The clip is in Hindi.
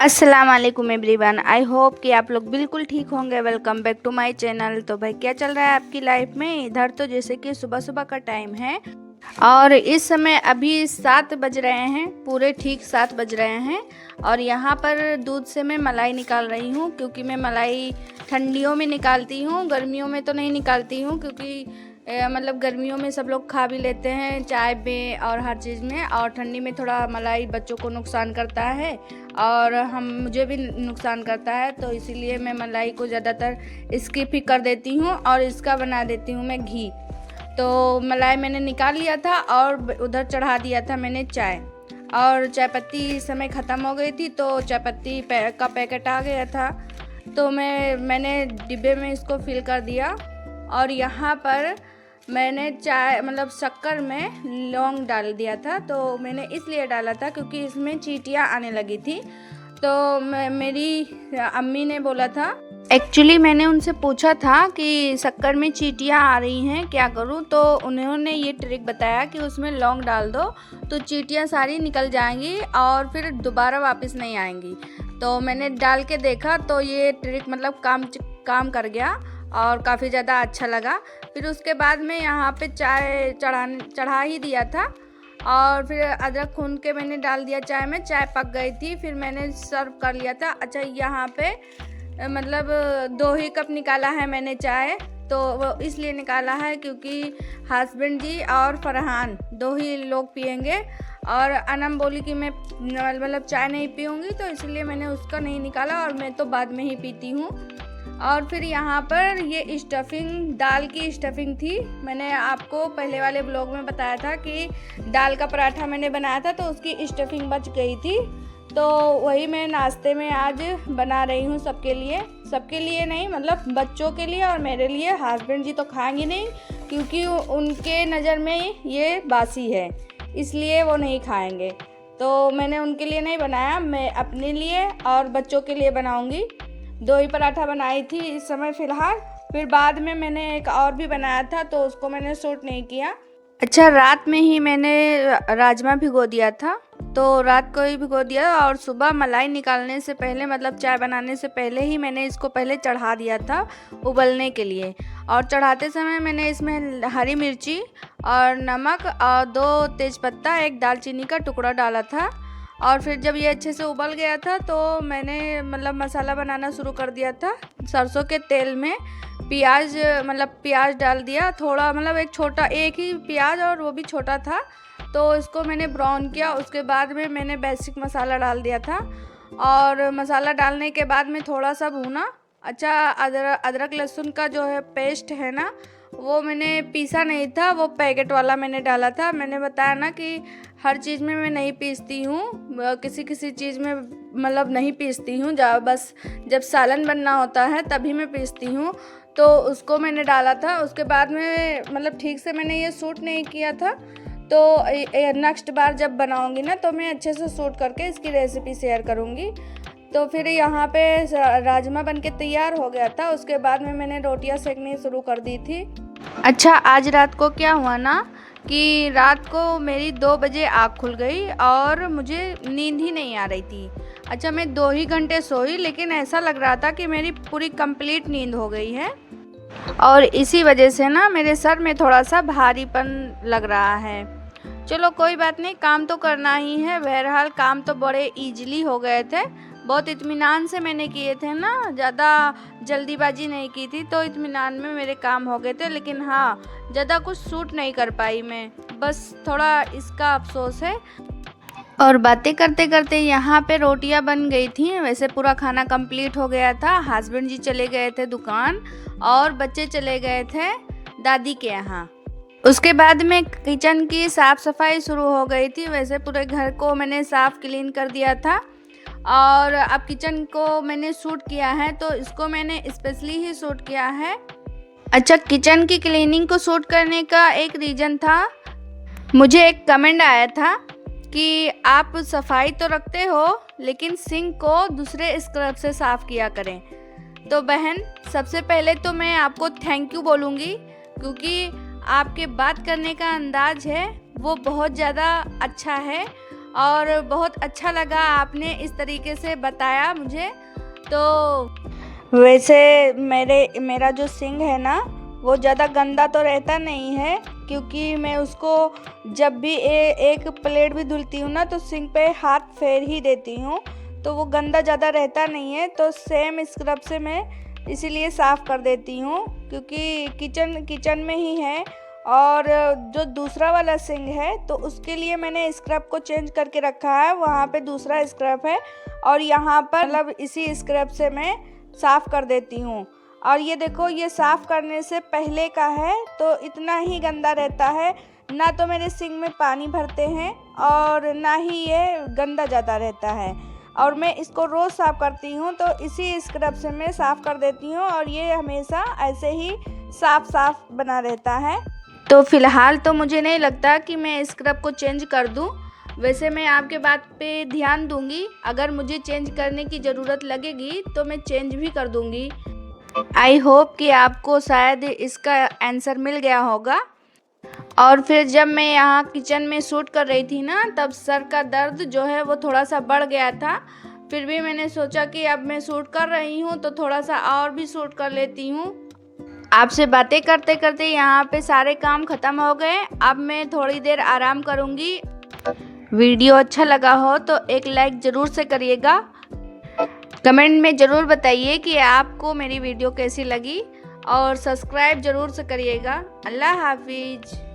अस्सलाम वालेकुम एवरीवन। आई होप कि आप लोग बिल्कुल ठीक होंगे। Welcome back to my channel. तो भाई क्या चल रहा है आपकी लाइफ में? इधर तो जैसे कि सुबह सुबह का टाइम है और इस समय अभी 7 बज रहे हैं, पूरे ठीक 7 बज रहे हैं। और यहाँ पर दूध से मैं मलाई निकाल रही हूँ, क्योंकि मैं मलाई ठंडियों में निकालती हूँ, गर्मियों में तो नहीं निकालती हूँ, क्योंकि मतलब गर्मियों में सब लोग खा भी लेते हैं चाय में और हर चीज़ में, और ठंडी में थोड़ा मलाई बच्चों को नुकसान करता है और मुझे भी नुकसान करता है। तो इसीलिए मैं मलाई को ज़्यादातर स्किप ही कर देती हूँ और इसका बना देती हूँ मैं घी। तो मलाई मैंने निकाल लिया था और उधर चढ़ा दिया था मैंने चाय, और चाय पत्ती इस समय ख़त्म हो गई थी, तो चाय पत्ती का पैकेट आ गया था, तो मैंने डिब्बे में इसको फिल कर दिया। और यहाँ पर मैंने चाय मतलब शक्कर में लौंग डाल दिया था। तो मैंने इसलिए डाला था क्योंकि इसमें चींटियाँ आने लगी थी। तो मेरी अम्मी ने बोला था, एक्चुअली मैंने उनसे पूछा था कि शक्कर में चींटियाँ आ रही हैं, क्या करूं? तो उन्होंने ये ट्रिक बताया कि उसमें लौंग डाल दो तो चींटियाँ सारी निकल जाएंगी और फिर दोबारा वापस नहीं आएंगी। तो मैंने डाल के देखा तो ये ट्रिक मतलब काम कर गया और काफ़ी ज़्यादा अच्छा लगा। फिर उसके बाद में यहाँ पे चाय चढ़ा ही दिया था और फिर अदरक खून के मैंने डाल दिया चाय में। चाय पक गई थी, फिर मैंने सर्व कर लिया था। अच्छा, यहाँ पे मतलब 2 ही कप निकाला है मैंने चाय, तो वो इसलिए निकाला है क्योंकि हस्बैंड जी और फरहान 2 ही लोग पियेंगे, और अनम बोली कि मैं मतलब चाय नहीं पीऊँगी, तो इसलिए मैंने उसका नहीं निकाला और मैं तो बाद में ही पीती हूँ। और फिर यहाँ पर ये स्टफिंग, दाल की स्टफिंग थी। मैंने आपको पहले वाले ब्लॉग में बताया था कि दाल का पराठा मैंने बनाया था, तो उसकी स्टफिंग बच गई थी, तो वही मैं नाश्ते में आज बना रही हूँ सबके लिए नहीं, मतलब बच्चों के लिए और मेरे लिए। हस्बैंड जी तो खाएंगे नहीं क्योंकि उनके नज़र में ये बासी है, इसलिए वो नहीं खाएंगे। तो मैंने उनके लिए नहीं बनाया, मैं अपने लिए और बच्चों के लिए बनाऊंगी। 2 ही पराठा बनाई थी इस समय फ़िलहाल। फिर बाद में मैंने एक और भी बनाया था, तो उसको मैंने शूट नहीं किया। अच्छा, रात में ही मैंने राजमा भिगो दिया था, तो रात को ही भिगो दिया और सुबह मलाई निकालने से पहले मतलब चाय बनाने से पहले ही मैंने इसको पहले चढ़ा दिया था उबलने के लिए। और चढ़ाते समय मैंने इसमें हरी मिर्ची और नमक और 2 तेज़पत्ता, 1 दालचीनी का टुकड़ा डाला था। और फिर जब ये अच्छे से उबल गया था तो मैंने मतलब मसाला बनाना शुरू कर दिया था। सरसों के तेल में प्याज डाल दिया थोड़ा, मतलब एक ही प्याज और वो भी छोटा था, तो इसको मैंने ब्राउन किया। उसके बाद में मैंने बेसिक मसाला डाल दिया था और मसाला डालने के बाद में थोड़ा सा भूना। अच्छा, अदरक लहसुन का जो है पेस्ट है ना, वो मैंने पीसा नहीं था, वो पैकेट वाला मैंने डाला था। मैंने बताया ना कि हर चीज़ में मैं नहीं पीसती हूँ, किसी चीज़ में मतलब नहीं पीसती हूँ, बस जब सालन बनना होता है तभी मैं पीसती हूँ। तो उसको मैंने डाला था। उसके बाद में मतलब ठीक से मैंने ये शूट नहीं किया था, तो नेक्स्ट बार जब बनाऊँगी ना तो मैं अच्छे से शूट करके इसकी रेसिपी शेयर करूँगी। तो फिर यहाँ पे राजमा बनके तैयार हो गया था। उसके बाद में मैंने रोटियां सेकनी शुरू कर दी थी। अच्छा, आज रात को क्या हुआ ना कि रात को मेरी 2 बजे आँख खुल गई और मुझे नींद ही नहीं आ रही थी। अच्छा, मैं 2 ही घंटे सोई, लेकिन ऐसा लग रहा था कि मेरी पूरी कंप्लीट नींद हो गई है, और इसी वजह से ना मेरे सर में थोड़ा सा भारीपन लग रहा है। चलो कोई बात नहीं, काम तो करना ही है। बहरहाल काम तो बड़े ईजिली हो गए थे, बहुत इत्मीनान से मैंने किए थे ना, ज़्यादा जल्दीबाजी नहीं की थी, तो इत्मीनान में मेरे काम हो गए थे। लेकिन हाँ, ज़्यादा कुछ शूट नहीं कर पाई मैं, बस थोड़ा इसका अफसोस है। और बातें करते करते यहाँ पे रोटियाँ बन गई थी। वैसे पूरा खाना कंप्लीट हो गया था। हस्बैंड जी चले गए थे दुकान और बच्चे चले गए थे दादी के यहाँ। उसके बाद में किचन की साफ़ सफाई शुरू हो गई थी। वैसे पूरे घर को मैंने साफ़ क्लीन कर दिया था और अब किचन को मैंने शूट किया है, तो इसको मैंने स्पेशली ही शूट किया है। अच्छा, किचन की क्लीनिंग को शूट करने का एक रीज़न था, मुझे एक कमेंट आया था कि आप सफाई तो रखते हो लेकिन सिंक को दूसरे स्क्रब से साफ़ किया करें। तो बहन, सबसे पहले तो मैं आपको थैंक यू बोलूँगी, क्योंकि आपके बात करने का अंदाज़ है वो बहुत ज़्यादा अच्छा है और बहुत अच्छा लगा आपने इस तरीके से बताया मुझे। तो वैसे मेरा जो सिंक है ना वो ज़्यादा गंदा तो रहता नहीं है, क्योंकि मैं उसको जब भी एक प्लेट भी धुलती हूँ ना तो सिंक पे हाथ फेर ही देती हूँ, तो वो गंदा ज़्यादा रहता नहीं है। तो सेम स्क्रब से मैं इसीलिए साफ़ कर देती हूँ, क्योंकि किचन में ही है। और जो दूसरा वाला सिंक है तो उसके लिए मैंने स्क्रब को चेंज करके रखा है, वहाँ पे दूसरा स्क्रब है और यहाँ पर मतलब इसी स्क्रब से मैं साफ़ कर देती हूँ। और ये देखो, ये साफ़ करने से पहले का है तो इतना ही गंदा रहता है, ना तो मेरे सिंक में पानी भरते हैं और ना ही ये गंदा ज़्यादा रहता है। और मैं इसको रोज़ साफ़ करती हूँ, तो इसी स्क्रब से मैं साफ़ कर देती हूँ और ये हमेशा ऐसे ही साफ बना रहता है। तो फ़िलहाल तो मुझे नहीं लगता कि मैं स्क्रब को चेंज कर दूँ। वैसे मैं आपके बात पे ध्यान दूँगी, अगर मुझे चेंज करने की ज़रूरत लगेगी तो मैं चेंज भी कर दूँगी। आई होप कि आपको शायद इसका आंसर मिल गया होगा। और फिर जब मैं यहाँ किचन में शूट कर रही थी ना, तब सर का दर्द जो है वो थोड़ा सा बढ़ गया था। फिर भी मैंने सोचा कि अब मैं शूट कर रही हूँ तो थोड़ा सा और भी शूट कर लेती हूँ। आपसे बातें करते करते यहाँ पे सारे काम ख़त्म हो गए। अब मैं थोड़ी देर आराम करूँगी। वीडियो अच्छा लगा हो तो एक लाइक ज़रूर से करिएगा। कमेंट में ज़रूर बताइए कि आपको मेरी वीडियो कैसी लगी और सब्सक्राइब ज़रूर से करिएगा। अल्लाह हाफिज़।